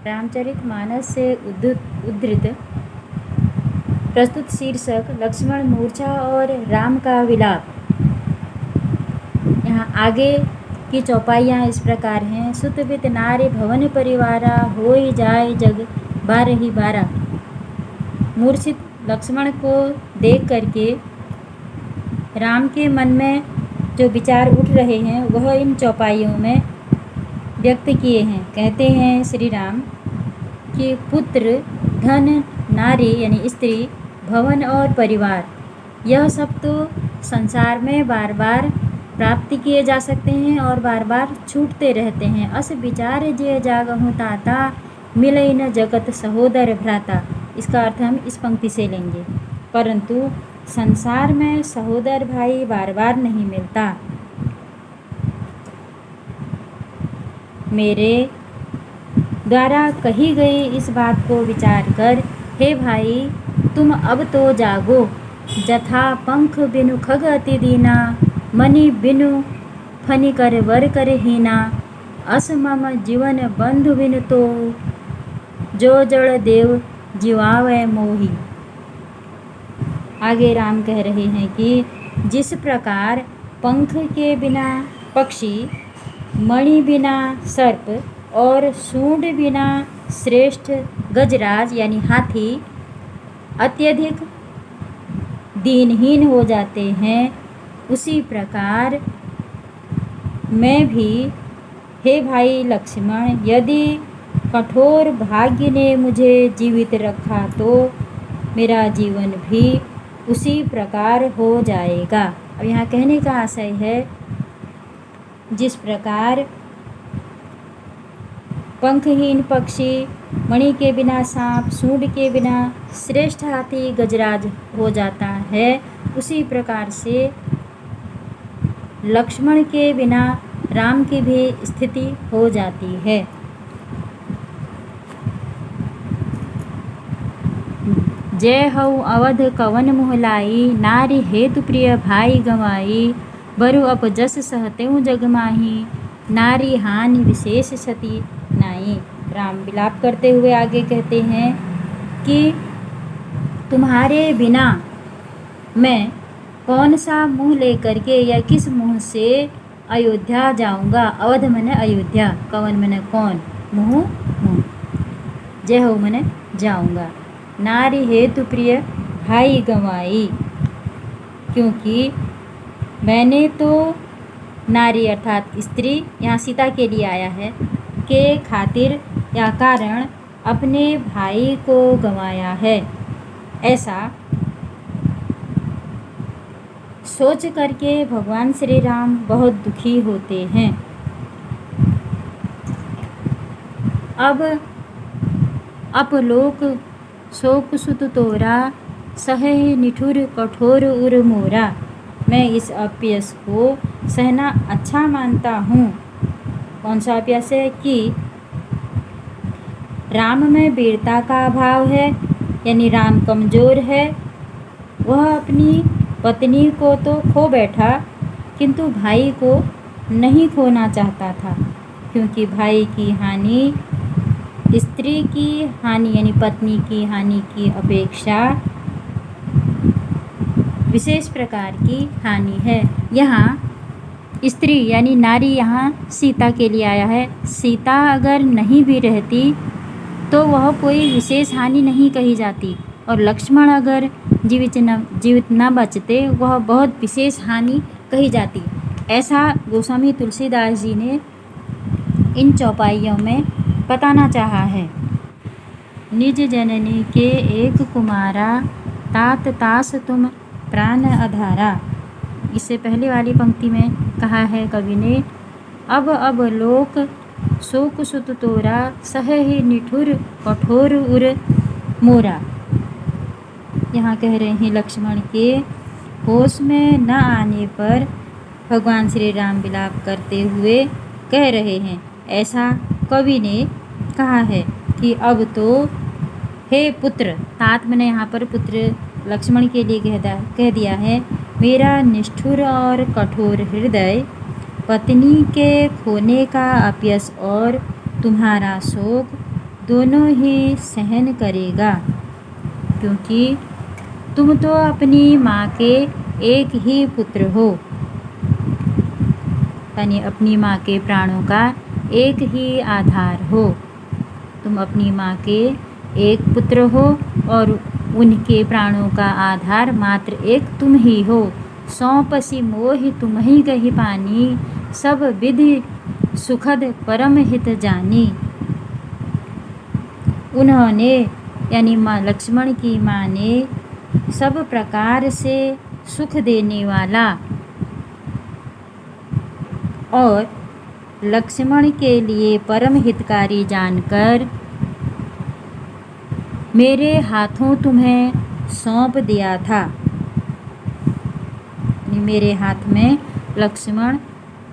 रामचरितमानस से उद्धृत प्रस्तुत शीर्षक लक्ष्मण मूर्छा और राम का विलाप। यहाँ आगे की चौपाइयाँ इस प्रकार हैं। सुतवित नारी भवन परिवारा, होई जाय जग बारही बारा। मूर्छित लक्ष्मण को देख करके राम के मन में जो विचार उठ रहे हैं वह इन चौपाइयों में व्यक्त किए हैं। कहते हैं श्री राम कि पुत्र, धन, नारी यानी स्त्री, भवन और परिवार, यह सब तो संसार में बार बार प्राप्त किए जा सकते हैं और बार बार छूटते रहते हैं। अस विचार जे जागहु ताता, मिलई न जगत सहोदर भ्राता। इसका अर्थ हम इस पंक्ति से लेंगे। परंतु संसार में सहोदर भाई बार बार नहीं मिलता। मेरे द्वारा कही गई इस बात को विचार कर, हे भाई तुम अब तो जागो। जथा पंख बिनु खग अति दीना, मणि बिनु फनि कर वर कर हीना। अस मम जीवन बंधु बिनु तो, जो जड़ देव जीवावै मोही। आगे राम कह रहे हैं कि जिस प्रकार पंख के बिना पक्षी, मणि बिना सर्प और सूंड बिना श्रेष्ठ गजराज यानी हाथी अत्यधिक दीनहीन हो जाते हैं, उसी प्रकार मैं भी, हे भाई लक्ष्मण, यदि कठोर भाग्य ने मुझे जीवित रखा तो मेरा जीवन भी उसी प्रकार हो जाएगा। अब यहाँ कहने का आशय है, जिस प्रकार पंखहीन पक्षी, मणि के बिना सांप, सूंड के बिना श्रेष्ठ हाथी गजराज हो जाता है, उसी प्रकार से लक्ष्मण के बिना राम की भी स्थिति हो जाती है। जय हऊ अवध कवन मोहलाई, नारी हेतु प्रिय भाई गंवाई। बरु अपजस सहतेऊ जगमाही, नारी हानि विशेष सती नाई। राम विलाप करते हुए आगे कहते हैं कि तुम्हारे बिना मैं कौन सा मुँह लेकर के या किस मुँह से अयोध्या जाऊंगा। अवध मने अयोध्या, कवन मने कौन, मुँह मुँह, जय हो मने जाऊंगा। नारी हेतु प्रिय भाई गंवाई, क्योंकि मैंने तो नारी अर्थात स्त्री, यहाँ सीता के लिए आया है, के खातिर या कारण अपने भाई को गंवाया है। ऐसा सोच करके भगवान श्री राम बहुत दुखी होते हैं। अब अपलोक शोक सुत तोरा, सहे निठुर कठोर उर मोरा। मैं इस अपयश को सहना अच्छा मानता हूँ। कौन सा अपयश है? कि राम में वीरता का अभाव है, यानी राम कमज़ोर है। वह अपनी पत्नी को तो खो बैठा, किंतु भाई को नहीं खोना चाहता था, क्योंकि भाई की हानि स्त्री की हानि यानी पत्नी की हानि की अपेक्षा विशेष प्रकार की हानि है। यहाँ स्त्री यानी नारी यहाँ सीता के लिए आया है। सीता अगर नहीं भी रहती तो वह कोई विशेष हानि नहीं कही जाती, और लक्ष्मण अगर जीवित न बचते वह बहुत विशेष हानि कही जाती। ऐसा गोस्वामी तुलसीदास जी ने इन चौपाइयों में बताना चाहा है। निज जननी के एक कुमारा, तात तास तुम प्राण अधारा। इससे पहले वाली पंक्ति में कहा है कवि ने, अब लोक शोक सुत तोरा, सहे निठुर कठोर उर मोरा। यहाँ कह रहे हैं लक्ष्मण के होश में न आने पर भगवान श्री राम विलाप करते हुए कह रहे हैं। ऐसा कवि ने कहा है कि अब तो हे पुत्र, तात मैंने यहाँ पर पुत्र लक्ष्मण के लिए कह दिया है, मेरा निष्ठुर और कठोर हृदय पत्नी के खोने का अपयश और तुम्हारा शोक दोनों ही सहन करेगा, क्योंकि तुम तो अपनी माँ के एक ही पुत्र हो, यानी अपनी माँ के प्राणों का एक ही आधार हो। तुम अपनी माँ के एक पुत्र हो और उनके प्राणों का आधार मात्र एक तुम ही हो। सौंपसी मोहि तुम ही कही पानी, सब विधि सुखद परम हित जानी। उन्होंने यानी माँ लक्ष्मण की माँ ने सब प्रकार से सुख देने वाला और लक्ष्मण के लिए परम हितकारी जानकर मेरे हाथों तुम्हें सौंप दिया था। मेरे हाथ में लक्ष्मण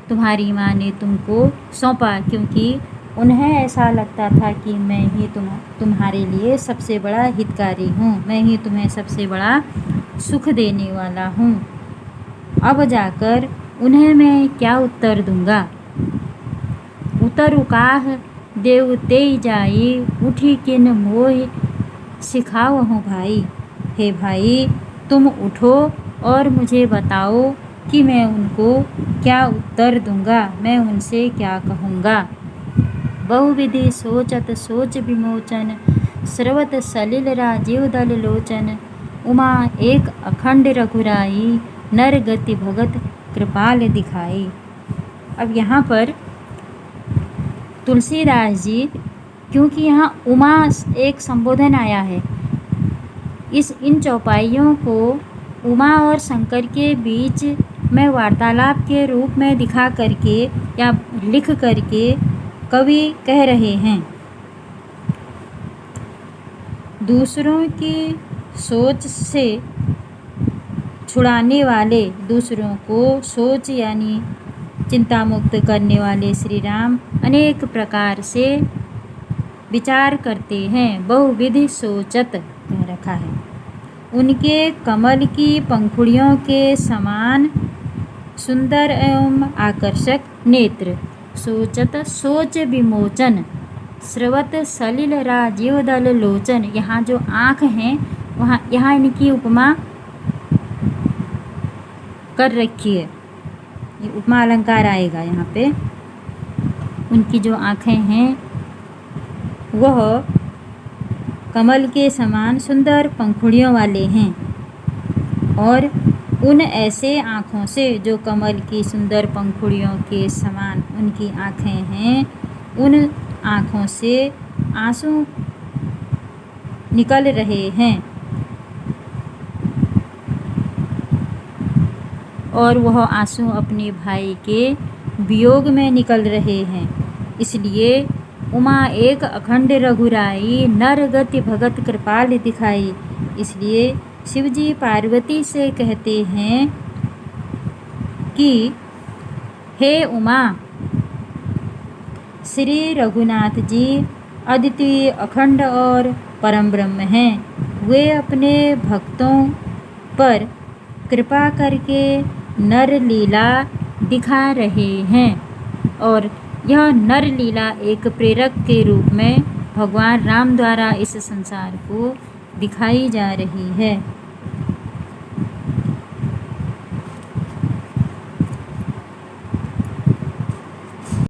तुम्हारी माँ ने तुमको सौंपा, क्योंकि उन्हें ऐसा लगता था कि मैं ही तुम्हारे लिए सबसे बड़ा हितकारी हूँ, मैं ही तुम्हें सबसे बड़ा सुख देने वाला हूँ। अब जाकर उन्हें मैं क्या उत्तर दूंगा। उतर उकाह देव तेई जाई, उठी किन मोह सिखाओ हूँ भाई। हे भाई, तुम उठो और मुझे बताओ कि मैं उनको क्या उत्तर दूंगा, मैं उनसे क्या कहूँगा। बहुविधि सोचत सोच विमोचन, स्रवत सलिल राजीव दल लोचन। उमा एक अखंड रघुराई, नर गति भगत कृपाल दिखाई। अब यहाँ पर तुलसीदास जी, क्योंकि यहाँ उमा एक संबोधन आया है, इन चौपाइयों को उमा और शंकर के बीच में वार्तालाप के रूप में दिखा करके या लिख करके कवि कह रहे हैं। दूसरों की सोच से छुड़ाने वाले, दूसरों को सोच यानी चिंता मुक्त करने वाले श्री राम अनेक प्रकार से विचार करते हैं। बहुविधि सोचत कह रखा है। उनके कमल की पंखुड़ियों के समान सुंदर एवं आकर्षक नेत्र, सोचत सोच विमोचन, स्रवत सलिल राजीव दल लोचन। यहाँ जो आँख हैं वहाँ यहाँ इनकी उपमा कर रखी है, ये उपमा अलंकार आएगा यहाँ पे। उनकी जो आँखें हैं वह कमल के समान सुंदर पंखुड़ियों वाले हैं, और उन ऐसे आँखों से जो कमल की सुंदर पंखुड़ियों के समान उनकी आँखें हैं, उन आँखों से आंसू निकल रहे हैं और वह आंसू अपने भाई के वियोग में निकल रहे हैं। इसलिए उमा एक अखंड रघुराई, नर गति भगत कृपाल दिखाई। इसलिए शिवजी पार्वती से कहते हैं कि हे उमा, श्री रघुनाथ जी अद्वितीय अखंड और परम ब्रह्म हैं। वे अपने भक्तों पर कृपा करके नर लीला दिखा रहे हैं, और यह नर लीला एक प्रेरक के रूप में भगवान राम द्वारा इस संसार को दिखाई जा रही है।